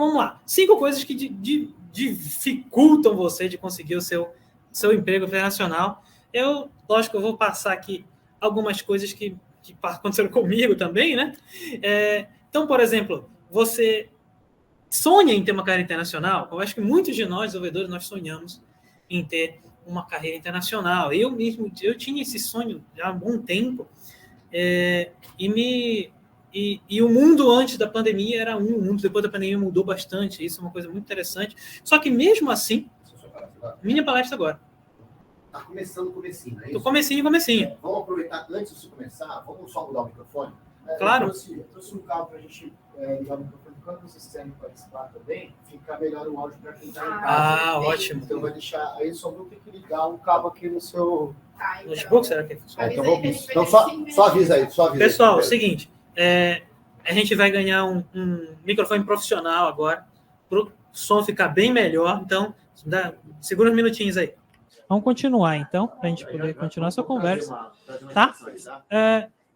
vamos lá. 5 coisas que dificultam você de conseguir o seu emprego internacional. Lógico, eu vou passar aqui algumas coisas que aconteceram comigo também, né? Então, por exemplo, você sonha em ter uma carreira internacional? Eu acho que muitos de nós, desenvolvedores, nós sonhamos em ter uma carreira internacional. Eu tinha esse sonho já há um tempo, e o mundo antes da pandemia era o mundo depois da pandemia mudou bastante. Isso é uma coisa muito interessante. Só que mesmo assim, minha palestra agora. Está começando o comecinho, é isso? Tô comecinho. Vamos aproveitar, antes de você começar, vamos só mudar o microfone? Claro. Eu trouxe um cabo para a gente ligar o microfone. Quando vocês quiserem participar também, ficar melhor o áudio para quem está em casa. Ótimo. Então vai deixar, aí só vou ter que ligar o cabo aqui no seu... notebook, será que funciona? Então só avisa aí, Pessoal, é o seguinte, a gente vai ganhar um microfone profissional agora, para o som ficar bem melhor, então segura uns minutinhos aí. Vamos continuar, então, para a gente poder continuar essa conversa, tá?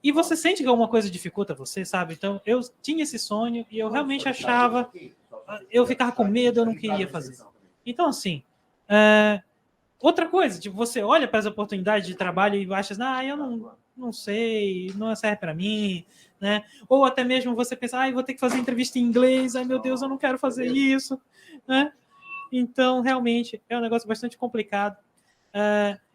E você sente que alguma coisa dificulta você, sabe? Então, eu tinha esse sonho e eu realmente achava, eu ficava com medo, eu não queria fazer. Então, assim, outra coisa, tipo, você olha para as oportunidades de trabalho e acha, eu não sei, não serve para mim, né? Ou até mesmo você pensa, vou ter que fazer entrevista em inglês, meu Deus, eu não quero fazer isso, né? Então, realmente, é um negócio bastante complicado.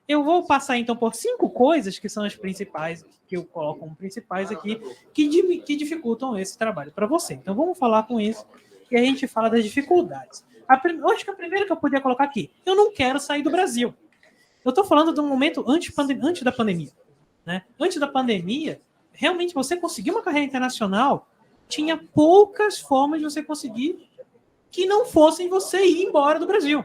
Eu vou passar, então, por 5 coisas que são as principais, que eu coloco como principais aqui, que dificultam esse trabalho para você. Então, vamos falar com isso e a gente fala das dificuldades. Eu acho que a primeira que eu podia colocar aqui, eu não quero sair do Brasil. Eu estou falando de um momento antes da pandemia. Né? Antes da pandemia, realmente, você conseguir uma carreira internacional, tinha poucas formas de você conseguir que não fossem você ir embora do Brasil.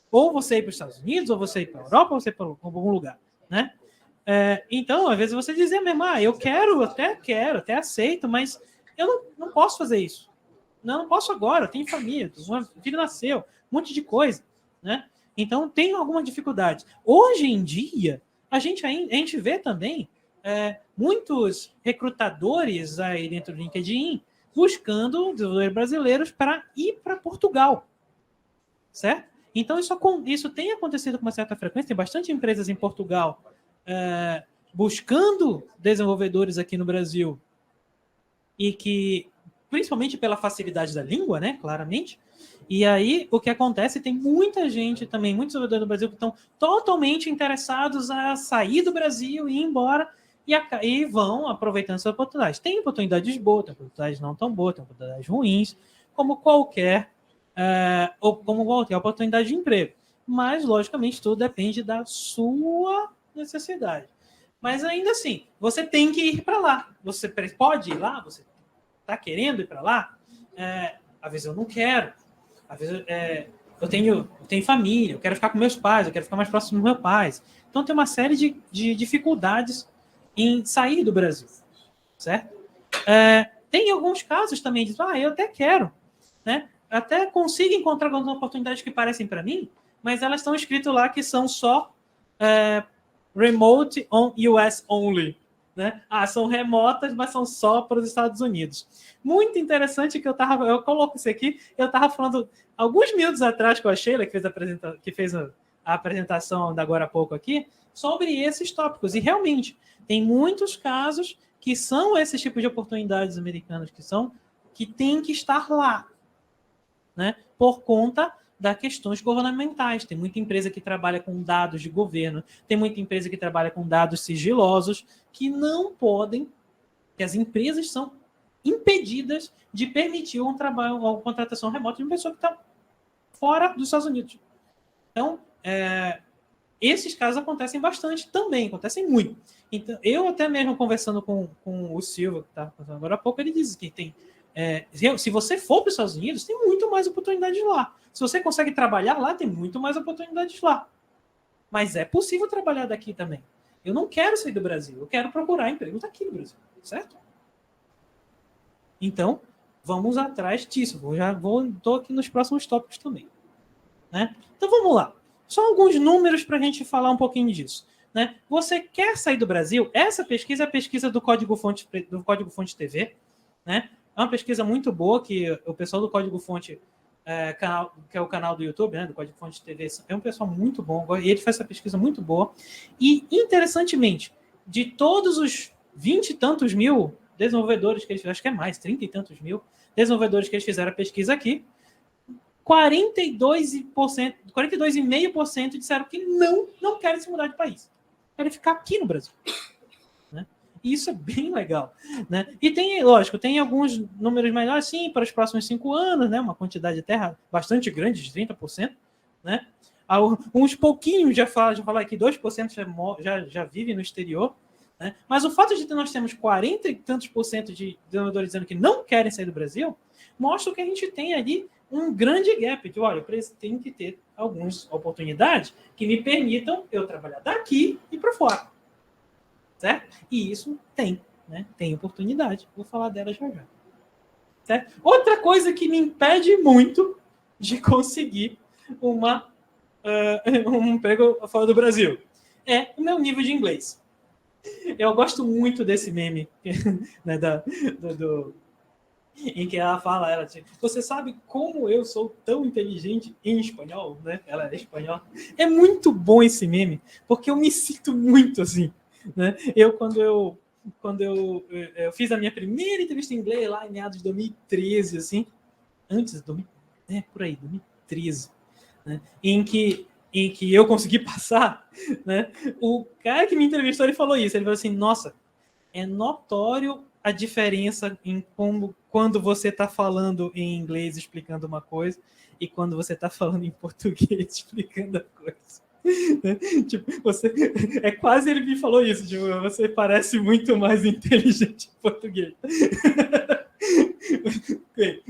Ou você ir para os Estados Unidos, ou você ir para a Europa, ou você ir para algum lugar, né? Então, às vezes você dizia mesmo, eu quero, até aceito, mas eu não posso fazer isso. Não posso agora, eu tenho família, meu filho nasceu, um monte de coisa, né? Então, tem alguma dificuldade. Hoje em dia, a gente vê também muitos recrutadores aí dentro do LinkedIn buscando desenvolvedores brasileiros para ir para Portugal, certo? Então, isso tem acontecido com uma certa frequência. Tem bastante empresas em Portugal buscando desenvolvedores aqui no Brasil e que, principalmente pela facilidade da língua, né, claramente. E aí, o que acontece, tem muita gente também, muitos desenvolvedores do Brasil que estão totalmente interessados a sair do Brasil e ir embora e vão aproveitando essas oportunidades. Tem oportunidades boas, tem oportunidades não tão boas, tem oportunidades ruins, como qualquer oportunidade de emprego. Mas, logicamente, tudo depende da sua necessidade. Mas, ainda assim, você tem que ir para lá. Você pode ir lá? Você está querendo ir para lá? Às vezes eu não quero. Às vezes eu tenho família, eu quero ficar com meus pais, eu quero ficar mais próximo dos meus pais. Então, tem uma série de dificuldades em sair do Brasil, certo? Tem alguns casos também de eu até quero, né? Até consigo encontrar algumas oportunidades que parecem para mim, mas elas estão escritas lá que são só remote on US only, né? São remotas, mas são só para os Estados Unidos. Muito interessante que eu coloco isso aqui, eu estava falando alguns minutos atrás com a Sheila, que fez a apresentação da agora há pouco aqui, sobre esses tópicos. E realmente, tem muitos casos que são esses tipos de oportunidades americanas que têm que estar lá, né? Por conta das questões governamentais. Tem muita empresa que trabalha com dados de governo, tem muita empresa que trabalha com dados sigilosos que não podem, que as empresas são impedidas de permitir um trabalho ou contratação remota de uma pessoa que está fora dos Estados Unidos. Então, esses casos acontecem bastante também, acontecem muito. Então, eu até mesmo conversando com o Silva, que está falando agora há pouco, ele diz que tem se você for para os Estados Unidos, tem muito mais oportunidades lá. Se você consegue trabalhar lá, tem muito mais oportunidades lá. Mas é possível trabalhar daqui também. Eu não quero sair do Brasil, eu quero procurar emprego daqui no Brasil, certo? Então, vamos atrás disso. Estou aqui nos próximos tópicos também, né? Então, vamos lá. Só alguns números para a gente falar um pouquinho disso, né? Você quer sair do Brasil? Essa pesquisa é a pesquisa do Código Fonte TV, né? É uma pesquisa muito boa que o pessoal do Código Fonte canal, que é o canal do YouTube, né, do Código Fonte TV, é um pessoal muito bom, e ele faz essa pesquisa muito boa. E, interessantemente, de todos os 20 e tantos mil desenvolvedores que eles fizeram, acho que é mais, 30 e tantos mil desenvolvedores que eles fizeram a pesquisa aqui, 42,5% disseram que não querem se mudar de país. Querem ficar aqui no Brasil. Né? E isso é bem legal. Né? E tem, lógico, tem alguns números melhores, sim, para os próximos 5 anos, né? Uma quantidade de terra bastante grande, de 30%. Né? Uns pouquinhos já falaram que 2% já vive no exterior. Né? Mas o fato de que nós temos 40 e tantos por cento de desenvolvedores dizendo que não querem sair do Brasil mostra que a gente tem ali um grande gap de, olha, eu tenho que ter algumas oportunidades que me permitam eu trabalhar daqui e para fora. Certo? E isso tem, né? Tem oportunidade. Vou falar dela já já. Certo? Outra coisa que me impede muito de conseguir um emprego fora do Brasil é o meu nível de inglês. Eu gosto muito desse meme, né, em que ela fala, você sabe como eu sou tão inteligente em espanhol, né? Ela é espanhola. É muito bom esse meme, porque eu me sinto muito assim, né? Quando eu fiz a minha primeira entrevista em inglês lá em meados de 2013, assim, por aí, 2013, né? Em que eu consegui passar, né? O cara que me entrevistou, ele falou isso, ele falou assim, nossa, é notório a diferença em quando você está falando em inglês explicando uma coisa e quando você está falando em português explicando a coisa. Tipo, é quase ele me falou isso, tipo, você parece muito mais inteligente em português.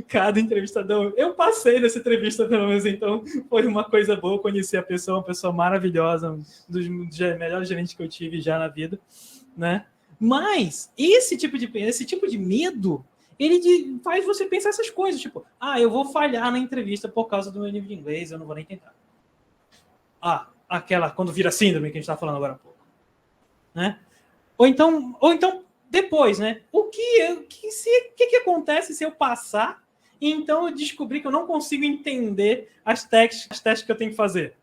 Cada entrevistador, eu passei nessa entrevista pelo menos, então foi uma coisa boa conhecer a pessoa, uma pessoa maravilhosa, um dos melhores gerentes que eu tive já na vida, né? Mas esse tipo de medo, ele faz você pensar essas coisas, tipo, eu vou falhar na entrevista por causa do meu nível de inglês, eu não vou nem tentar. Aquela, quando vira síndrome que a gente está falando agora há pouco. Né? Ou então, depois, né? O que acontece se eu passar e então eu descobrir que eu não consigo entender as testes que eu tenho que fazer?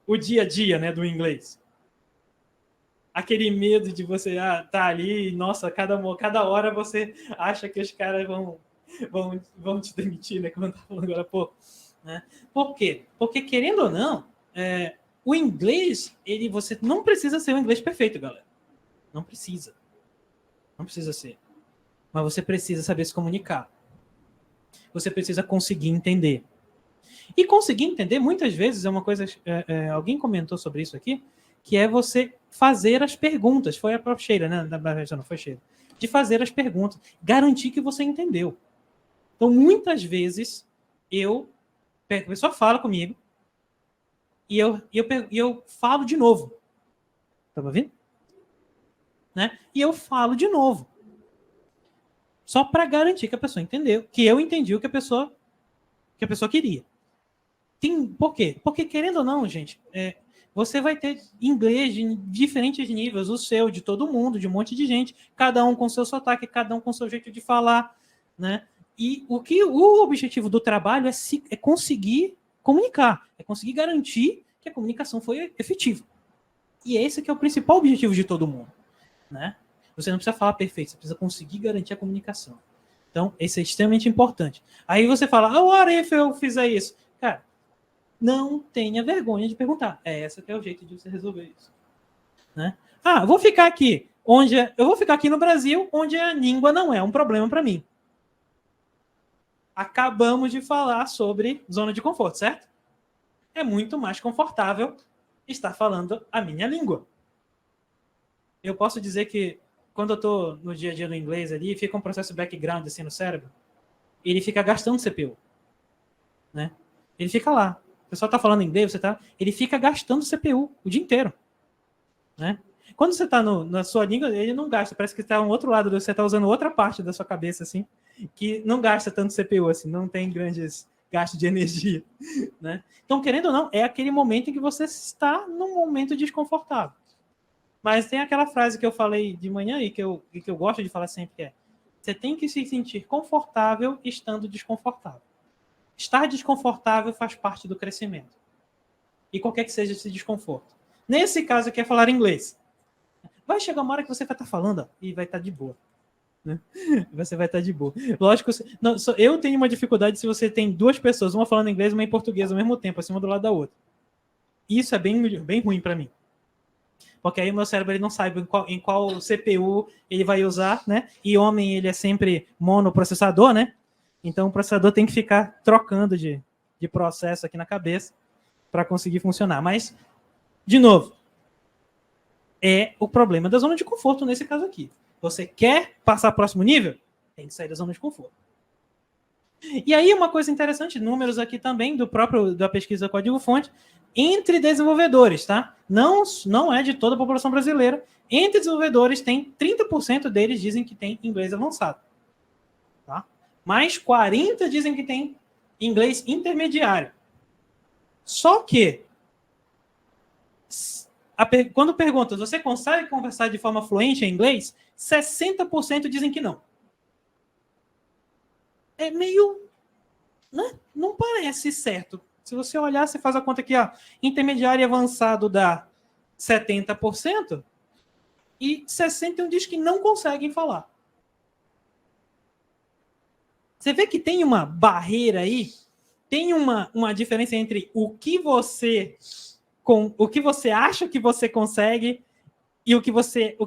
O dia a dia, né, do inglês. Aquele medo de você tá ali, nossa, cada hora você acha que os caras vão te demitir, né? Como eu estava falando agora há pouco. Né? Por quê? Porque, querendo ou não, o inglês, você não precisa ser um inglês perfeito, galera. Não precisa. Não precisa ser. Mas você precisa saber se comunicar. Você precisa conseguir entender. E conseguir entender, muitas vezes, é uma coisa... alguém comentou sobre isso aqui, que é você fazer as perguntas. Foi a própria Sheila, né? Não foi Sheila. De fazer as perguntas. Garantir que você entendeu. Então, muitas vezes, a pessoa fala comigo e eu falo de novo. Tá me ouvindo? Né? E eu falo de novo. Só para garantir que a pessoa entendeu, que eu entendi o que a pessoa queria. Por quê? Porque, querendo ou não, gente, você vai ter inglês de diferentes níveis, o seu, de todo mundo, de um monte de gente, cada um com seu sotaque, cada um com seu jeito de falar, né? E o objetivo do trabalho é conseguir comunicar, é conseguir garantir que a comunicação foi efetiva. E esse que é o principal objetivo de todo mundo, né? Você não precisa falar perfeito, você precisa conseguir garantir a comunicação. Então, esse é extremamente importante. Aí você fala, what if eu fizer isso? Cara, não tenha vergonha de perguntar. Esse que é o jeito de você resolver isso. Né? Eu vou ficar aqui no Brasil, onde a língua não é um problema para mim. Acabamos de falar sobre zona de conforto, certo? É muito mais confortável estar falando a minha língua. Eu posso dizer que quando eu estou no dia a dia do inglês ali, fica um processo background assim no cérebro, ele fica gastando CPU. Né? Ele fica lá. O pessoal está falando inglês, ele fica gastando CPU o dia inteiro. Né? Quando você está na sua língua, ele não gasta. Parece que está no outro lado, você está usando outra parte da sua cabeça, assim, que não gasta tanto CPU, assim, não tem grandes gastos de energia. Né? Então, querendo ou não, é aquele momento em que você está num momento desconfortável. Mas tem aquela frase que eu falei de manhã e que eu gosto de falar sempre, você tem que se sentir confortável estando desconfortável. Estar desconfortável faz parte do crescimento. E qualquer que seja esse desconforto. Nesse caso aqui é falar inglês. Vai chegar uma hora que você vai estar falando, ó, e vai estar de boa. Né? Você vai estar de boa. Lógico, não, eu tenho uma dificuldade se você tem duas pessoas, uma falando inglês e uma em português ao mesmo tempo, acima do lado da outra. Isso é bem ruim para mim. Porque aí o meu cérebro ele não sabe em qual CPU ele vai usar, né? E homem, ele é sempre monoprocessador, né? Então o processador tem que ficar trocando de processo aqui na cabeça para conseguir funcionar. Mas, de novo, é o problema da zona de conforto nesse caso aqui. Você quer passar para o próximo nível? Tem que sair da zona de conforto. E aí uma coisa interessante, números aqui também da pesquisa Código-Fonte, entre desenvolvedores, tá? Não é de toda a população brasileira. Entre desenvolvedores, 30% deles dizem que tem inglês avançado. Tá? Mais 40% dizem que tem inglês intermediário. Só que, quando perguntas, você consegue conversar de forma fluente em inglês? 60% dizem que não. É meio... Né? Não parece certo. Se você olhar, você faz a conta aqui, ó, intermediário e avançado dá 70% e 61% diz que não conseguem falar. Você vê que tem uma barreira aí, tem uma diferença entre o que você acha que você consegue e o que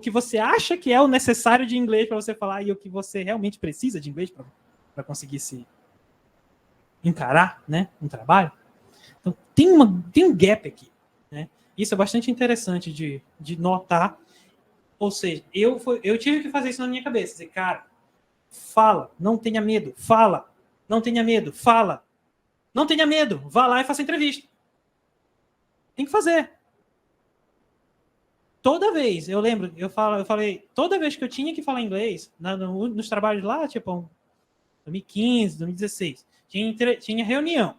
você acha que é o necessário de inglês para você falar e o que você realmente precisa de inglês para conseguir se encarar, né, um trabalho. Então, tem um gap aqui. Né? Isso é bastante interessante de notar. Ou seja, eu tive que fazer isso na minha cabeça. Dizer, cara, fala, não tenha medo. Fala, não tenha medo. Fala, não tenha medo. Vá lá e faça entrevista. Tem que fazer. Toda vez, eu lembro, eu falei, toda vez que eu tinha que falar inglês, nos trabalhos lá, tipo, 2015, 2016, tinha reunião.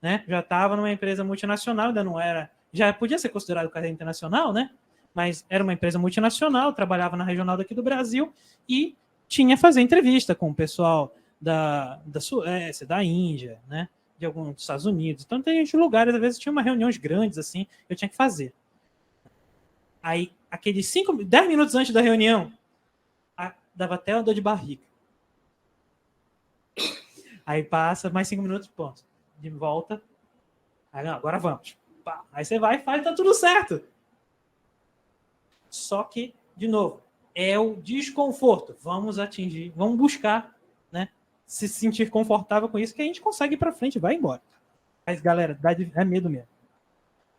Né? Já estava numa empresa multinacional, ainda não era... Já podia ser considerado carreira internacional, né? Mas era uma empresa multinacional, trabalhava na regional daqui do Brasil e tinha que fazer entrevista com o pessoal da Suécia, da Índia, né? De alguns dos Estados Unidos. Então, tem lugares, às vezes, tinha uma reuniões grandes, assim, eu tinha que fazer. Aí, aqueles 10 minutos antes da reunião, dava até uma dor de barriga. Aí passa mais 5 minutos, ponto. De volta. Aí, não, agora vamos. Pá. Aí você vai e faz, tá tudo certo. Só que, de novo, é o desconforto. Vamos buscar, né, se sentir confortável com isso, que a gente consegue ir para frente, vai embora. Mas, galera, é medo mesmo.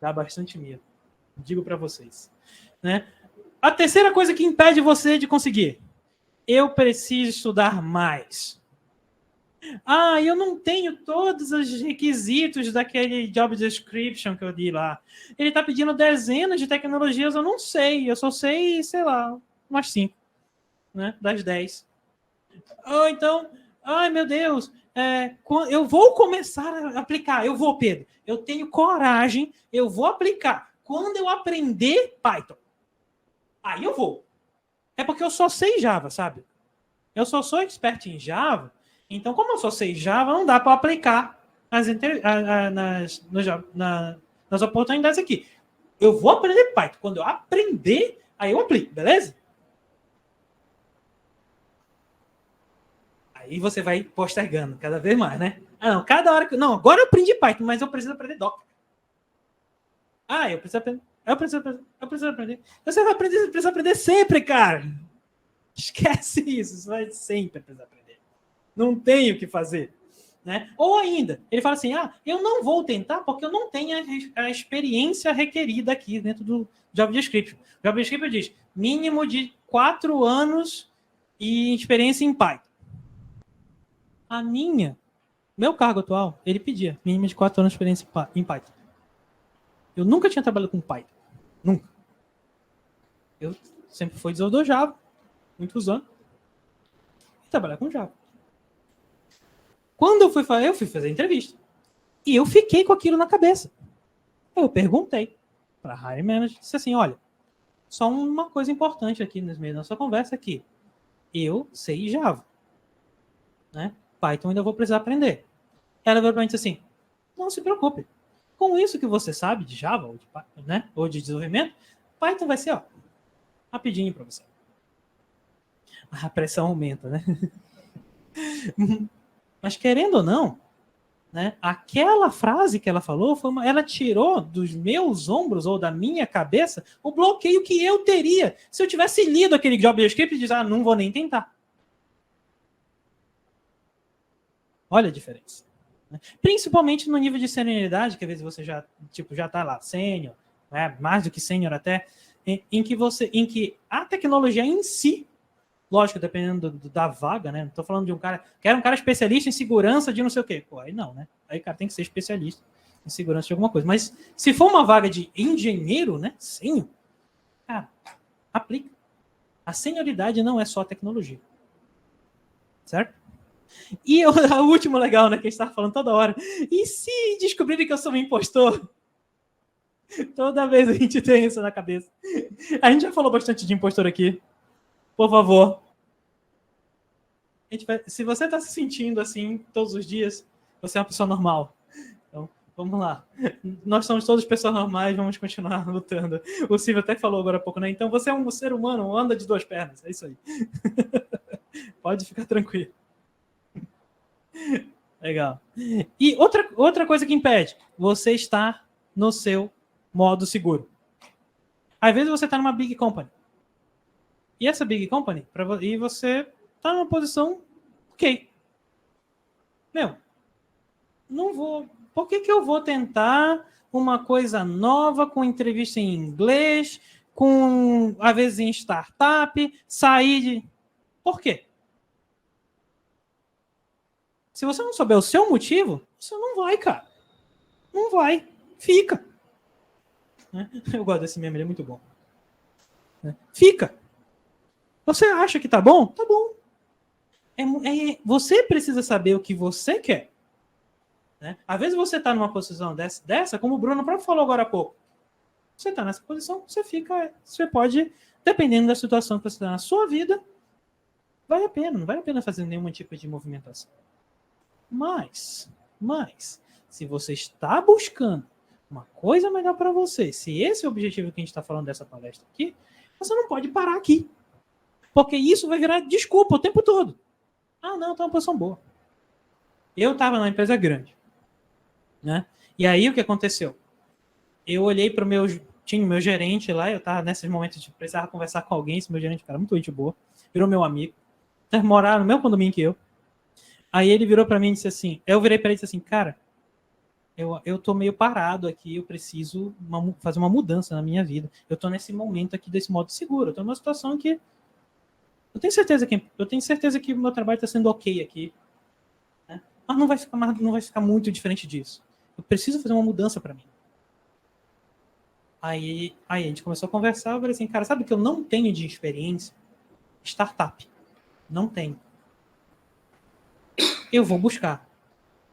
Dá bastante medo. Digo para vocês. Né? A terceira coisa que impede você de conseguir. Eu preciso estudar mais. Eu não tenho todos os requisitos daquele job description que eu di lá. Ele está pedindo dezenas de tecnologias, eu não sei. Eu só sei, sei lá, umas 5, né, das 10. Ou então, meu Deus, eu vou começar a aplicar. Eu vou, Pedro. Eu tenho coragem, eu vou aplicar. Quando eu aprender Python, aí eu vou. É porque eu só sei Java, sabe? Eu só sou expert em Java. Então, como eu só sei Java, não dá para aplicar nas oportunidades aqui. Eu vou aprender Python. Quando eu aprender, aí eu aplico, beleza? Aí você vai postergando cada vez mais, né? Não, cada hora que... Não, agora eu aprendi Python, mas eu preciso aprender Docker. Eu preciso aprender. Eu preciso aprender. Você vai aprender, precisa aprender sempre, cara. Esquece isso. Você vai sempre precisar aprender. Não tenho o que fazer. Né? Ou ainda, ele fala assim, eu não vou tentar porque eu não tenho a experiência requerida aqui dentro do Job Description. O Job Description diz mínimo de 4 anos e experiência em Python. Meu cargo atual, ele pedia mínimo de 4 anos de experiência em Python. Eu nunca tinha trabalhado com Python. Nunca. Eu sempre fui desenvolvedor Java, muitos anos, e trabalhar com Java. Quando eu fui fazer entrevista. E eu fiquei com aquilo na cabeça. Eu perguntei para a hiring manager, disse assim, olha, só uma coisa importante aqui no meio da nossa conversa aqui. Eu sei Java. Né? Python ainda vou precisar aprender. Ela virou para mim e disse assim, não se preocupe. Com isso que você sabe de Java, ou de, né, ou de desenvolvimento, Python vai ser rapidinho para você. A pressão aumenta, né? Mas querendo ou não, né, aquela frase que ela falou, ela tirou dos meus ombros ou da minha cabeça o bloqueio que eu teria se eu tivesse lido aquele JavaScript e disse, não vou nem tentar. Olha a diferença. Principalmente no nível de senioridade, que às vezes você já está lá, sênior, né, mais do que sênior até, em que a tecnologia em si, lógico, dependendo da vaga, né? Não estou falando de um cara, quero um cara especialista em segurança de não sei o quê. Pô, aí não, né? Aí o cara tem que ser especialista em segurança de alguma coisa. Mas se for uma vaga de engenheiro, né? Sênior, cara, aplica. A senioridade não é só tecnologia. Certo? E o último legal, né? Que a gente estava falando toda hora. E se descobrirem que eu sou um impostor? Toda vez a gente tem isso na cabeça. A gente já falou bastante de impostor aqui. Por favor. Se você está se sentindo assim todos os dias, você é uma pessoa normal. Então, vamos lá. Nós somos todos pessoas normais, vamos continuar lutando. O Silvio até falou agora há pouco, né? Então você é um ser humano, anda de duas pernas. É isso aí. Pode ficar tranquilo. Legal. E outra coisa que impede, você estar no seu modo seguro. Às vezes você está numa big company. E essa big company, e você está numa posição ok. Meu, não vou... Por que eu vou tentar uma coisa nova com entrevista em inglês, com, às vezes, em startup, sair de... Por quê? Se você não souber o seu motivo, você não vai, cara. Não vai. Fica. Eu gosto desse meme, ele é muito bom. Fica. Você acha que tá bom? Tá bom. Você precisa saber o que você quer. Né? Às vezes você está numa posição dessa, como o Bruno próprio falou agora há pouco. Você está nessa posição, você fica. Você pode, dependendo da situação que você está na sua vida, vale a pena, não vale a pena fazer nenhum tipo de movimentação. Mas, se você está buscando uma coisa melhor para você, se esse é o objetivo que a gente está falando dessa palestra aqui, você não pode parar aqui. Porque isso vai virar desculpa o tempo todo. Não, tá uma posição boa. Eu estava numa empresa grande. Né? E aí o que aconteceu? Eu olhei para tinha o meu gerente lá, eu estava nesses momentos de precisar conversar com alguém, esse meu gerente, cara, muito gente boa, virou meu amigo, morar no meu condomínio que eu. Aí ele virou para mim e disse assim, eu virei para ele e disse assim, cara, eu tô meio parado aqui, eu preciso fazer uma mudança na minha vida. Eu tô nesse momento aqui desse modo seguro, eu tô numa situação que eu tenho certeza que o meu trabalho está sendo ok aqui, né? Mas não vai ficar muito diferente disso. Eu preciso fazer uma mudança para mim. Aí a gente começou a conversar, eu falei assim, cara, sabe que eu não tenho de experiência? Startup. Não tenho. Eu vou buscar.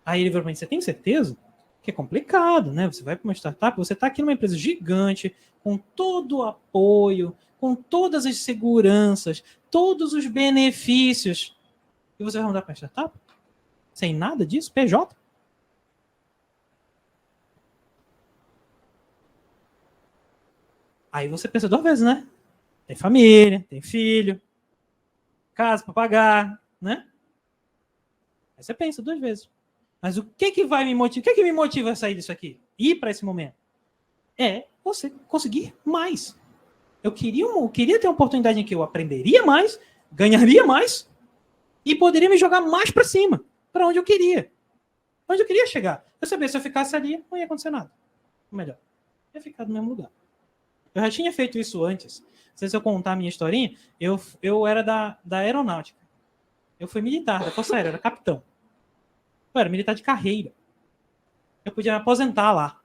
Aí ele falou para mim, você tem certeza? Que é complicado, né? Você vai para uma startup, você está aqui numa empresa gigante, com todo o apoio, com todas as seguranças, todos os benefícios. E você vai mudar para uma startup? Sem nada disso? PJ? Aí você pensa duas vezes, né? Tem família, tem filho, casa para pagar, né? Aí você pensa duas vezes. Mas o que vai me motivar? O que me motiva a sair disso aqui? Ir para esse momento? É você conseguir mais. Eu queria ter uma oportunidade em que eu aprenderia mais, ganharia mais e poderia me jogar mais para cima, para onde eu queria. Onde eu queria chegar. Eu sabia, se eu ficasse ali, não ia acontecer nada. Ou melhor, ia ficar no mesmo lugar. Eu já tinha feito isso antes. Não sei se eu contar a minha historinha, eu era da aeronáutica. Eu fui militar, da Força Aérea, era capitão. Eu era militar de carreira. Eu podia me aposentar lá.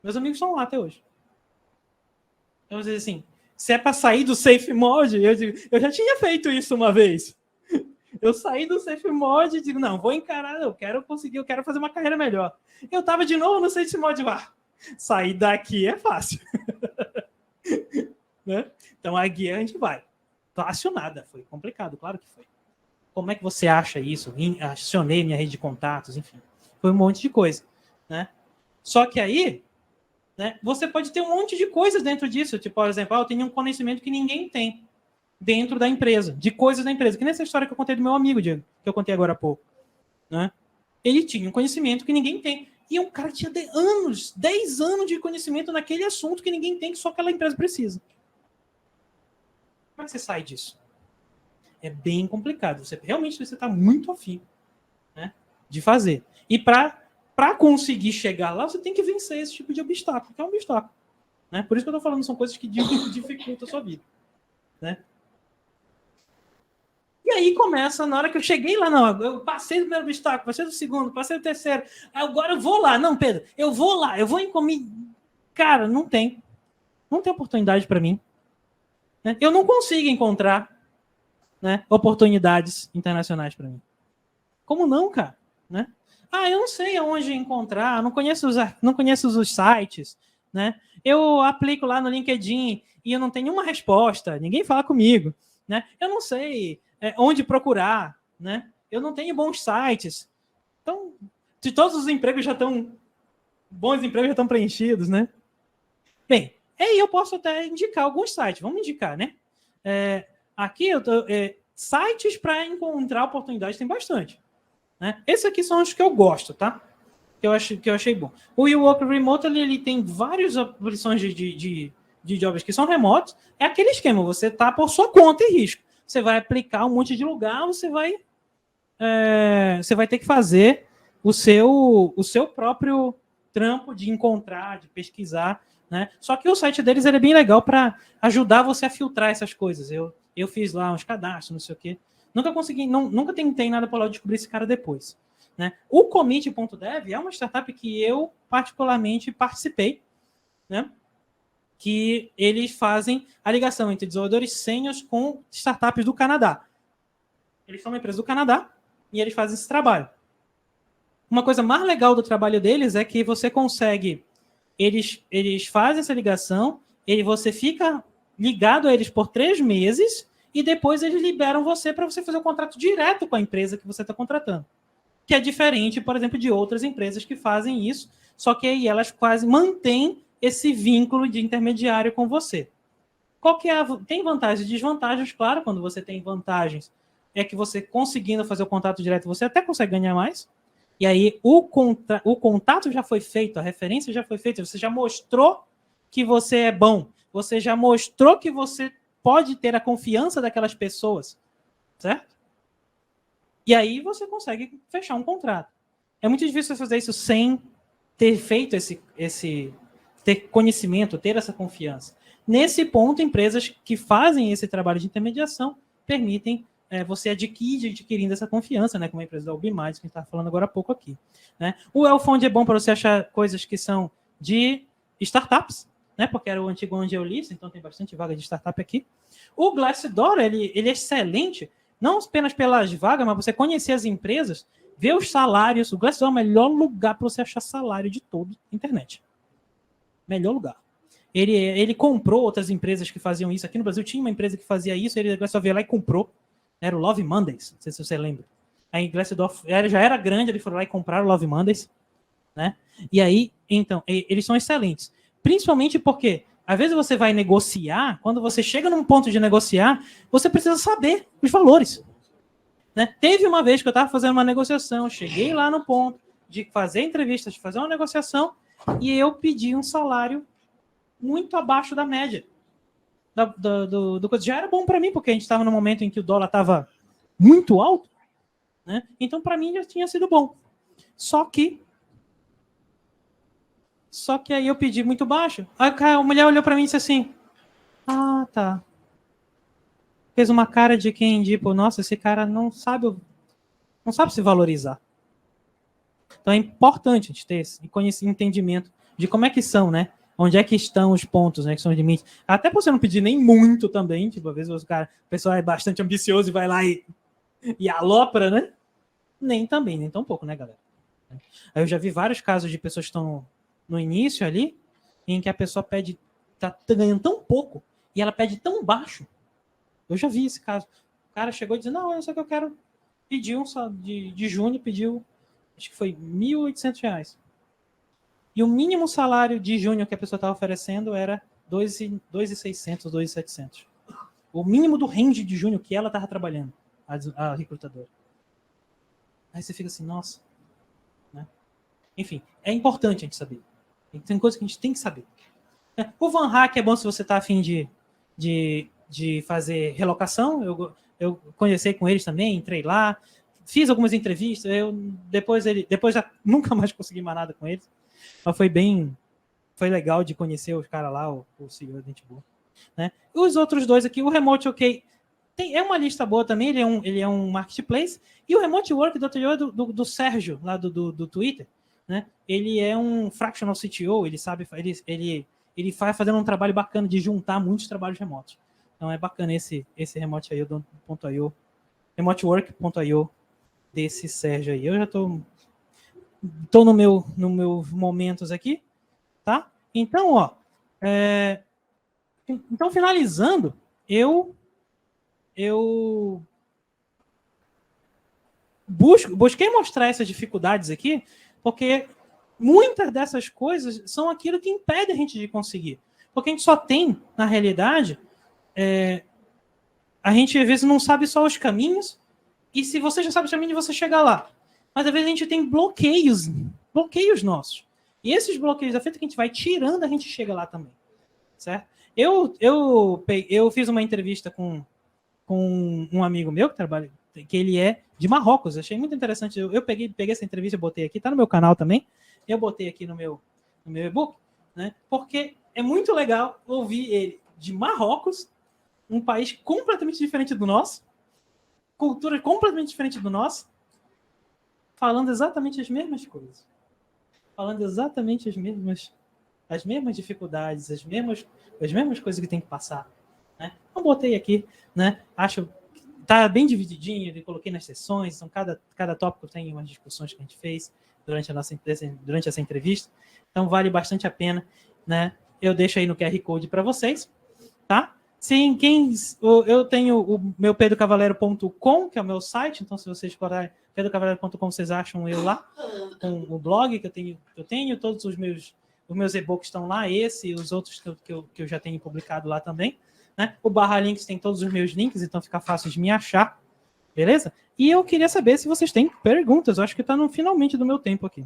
Meus amigos estão lá até hoje. Eu vou dizer assim, se é para sair do safe mode, eu já tinha feito isso uma vez. Eu saí do safe mode e digo, não, vou encarar, eu quero fazer uma carreira melhor. Eu tava de novo no safe mode lá. Sair daqui é fácil. Né? Então a guia a gente vai. Fácil nada, foi complicado, claro que foi. como é que você acha isso? Acionei minha rede de contatos, enfim. Foi um monte de coisa, né? Só que aí, né, você pode ter um monte de coisas dentro disso. Tipo, por exemplo, eu tenho um conhecimento que ninguém tem dentro da empresa, de coisas da empresa. Que nessa história que eu contei do meu amigo, Diego, que eu contei agora há pouco, né? Ele tinha um conhecimento que ninguém tem. E um cara tinha 10 anos de conhecimento naquele assunto que ninguém tem, que só aquela empresa precisa. Como é que você sai disso? É bem complicado. Você realmente está muito afim, né, de fazer. E para conseguir chegar lá, você tem que vencer esse tipo de obstáculo, que é um obstáculo. Né? Por isso que eu estou falando, são coisas que dificultam a sua vida. Né? E aí começa, na hora que eu cheguei lá, não, eu passei do primeiro obstáculo, passei do segundo, passei do terceiro, agora eu vou lá. Não, Pedro, eu vou lá, eu vou em comida. Cara, não tem oportunidade para mim. Né? Eu não consigo encontrar, né, oportunidades internacionais para mim. Como não, cara? Né? Eu não sei aonde encontrar, não conheço os sites, né? Eu aplico lá no LinkedIn e eu não tenho nenhuma resposta, ninguém fala comigo, né? Eu não sei onde procurar, né? Eu não tenho bons sites. Então, se todos os empregos bons empregos já estão preenchidos, né? Bem, aí eu posso até indicar alguns sites, vamos indicar, né? Aqui sites para encontrar oportunidades tem bastante. Né? Esses aqui são os que eu gosto, tá? Que eu achei bom. O Work Remote ele tem várias opções de jobs que são remotos. É aquele esquema, você tá por sua conta e risco. Você vai aplicar um monte de lugar, você vai ter que fazer o seu próprio trampo de encontrar, de pesquisar, né? Só que o site deles é bem legal para ajudar você a filtrar essas coisas. Eu fiz lá uns cadastros, não sei o quê. Nunca tentei nada para lá descobrir esse cara depois. Né? O Commit.dev é uma startup que eu particularmente participei, né? Que eles fazem a ligação entre desenvolvedores sêniors com startups do Canadá. Eles são uma empresa do Canadá e eles fazem esse trabalho. Uma coisa mais legal do trabalho deles é que você consegue... Eles fazem essa ligação, você fica ligado a eles por 3 meses e depois eles liberam você para você fazer o contrato direto com a empresa que você está contratando. Que é diferente, por exemplo, de outras empresas que fazem isso, só que aí elas quase mantêm esse vínculo de intermediário com você. Tem vantagens e desvantagens, claro, quando você tem vantagens, é que você conseguindo fazer o contato direto, você até consegue ganhar mais, e aí o contato já foi feito, a referência já foi feita, você já mostrou que você é bom, você já mostrou que você pode ter a confiança daquelas pessoas, certo? E aí você consegue fechar um contrato. É muito difícil você fazer isso sem ter feito ter conhecimento, ter essa confiança. Nesse ponto, empresas que fazem esse trabalho de intermediação permitem você adquirindo essa confiança, né? Como a empresa da Ubimais, que a gente estava falando agora há pouco aqui. Né? O Elfond é bom para você achar coisas que são de startups, né? Porque era o antigo onde eu li, então tem bastante vaga de startup aqui. O Glassdoor, ele é excelente, não apenas pelas vagas, mas você conhecer as empresas, ver os salários. O Glassdoor é o melhor lugar para você achar salário de toda a internet. Melhor lugar. Ele comprou outras empresas que faziam isso. Aqui no Brasil tinha uma empresa que fazia isso, ele só veio lá e comprou. Era o Love Mondays, não sei se você lembra. Aí Glassdoor já era grande, ele foi lá e compraram o Love Mondays. Né? E aí, então, eles são excelentes. Principalmente porque, às vezes você vai negociar, quando você chega num ponto de negociar, você precisa saber os valores. Né? Teve uma vez que eu estava fazendo uma negociação, cheguei lá no ponto de fazer entrevistas, de fazer uma negociação, e eu pedi um salário muito abaixo da média. Já era bom para mim, porque a gente estava no momento em que o dólar estava muito alto, né? Então para mim já tinha sido bom. Só que aí eu pedi muito baixo. Aí a mulher olhou para mim e disse assim: tá. Fez uma cara de quem, tipo, nossa, esse cara não sabe se valorizar. Então é importante a gente ter esse entendimento de como é que são, né? Onde é que estão os pontos, né? Que são os limites. Até por você não pedir nem muito também, tipo, às vezes o pessoal é bastante ambicioso e vai lá e alopra, né? Nem tão pouco, né, galera? Aí eu já vi vários casos de pessoas que estão no início ali, em que a pessoa tá ganhando tão pouco e ela pede tão baixo. Eu já vi esse caso. O cara chegou e disse: não, é só que eu quero pediu de junho, pediu, acho que foi R$ 1.800. E o mínimo salário de junho que a pessoa estava oferecendo era 2.600, 2.700. O mínimo do range de junho que ela estava trabalhando, a recrutadora. Aí você fica assim, nossa. Né? Enfim, é importante a gente saber. Tem coisas que a gente tem que saber. O Van Hack é bom se você está a fim de fazer relocação. Eu conversei com eles também, entrei lá, fiz algumas entrevistas. Depois já nunca mais consegui mais nada com eles. Mas foi legal de conhecer os caras lá, o CEO da gente boa. Né? E os outros dois aqui, o Remote OK, é uma lista boa também, ele é um marketplace. E o Remote Work do anterior é do Sérgio, lá do Twitter. Né? Ele é um fractional CTO, ele sabe, ele vai fazendo um trabalho bacana de juntar muitos trabalhos remotos. Então é bacana esse remote.io, remotework.io desse Sérgio aí. Eu já estou no meu momentos aqui, tá? Então, ó, então finalizando, eu busquei mostrar essas dificuldades aqui, porque muitas dessas coisas são aquilo que impede a gente de conseguir. Porque a gente só tem, na realidade, a gente às vezes não sabe só os caminhos, e se você já sabe os caminhos, você chega lá. Mas às vezes a gente tem bloqueios nossos. E esses bloqueios da feita que a gente vai tirando, a gente chega lá também. Certo? Eu fiz uma entrevista com um amigo meu que ele é de Marrocos. Achei muito interessante. Eu peguei essa entrevista e botei aqui, tá no meu canal também. Eu botei aqui no meu e-book, né? Porque é muito legal ouvir ele de Marrocos, um país completamente diferente do nosso, cultura completamente diferente do nosso, falando exatamente as mesmas coisas. Falando exatamente as mesmas dificuldades, as mesmas coisas que tem que passar. Né? Eu botei aqui, né? Acho que tá bem divididinho, eu coloquei nas sessões, então cada tópico tem umas discussões que a gente fez durante essa entrevista, então vale bastante a pena, né? Eu deixo aí no QR Code para vocês, tá? Sim, eu tenho o meu pedrocavalero.com, que é o meu site, então se vocês explorarem pedrocavalero.com, vocês acham eu lá, com o blog que eu tenho todos os meus e-books estão lá, esse e os outros que eu já tenho publicado lá também. Né? O /links tem todos os meus links, então fica fácil de me achar, beleza? E eu queria saber se vocês têm perguntas, eu acho que está no finalmente do meu tempo aqui.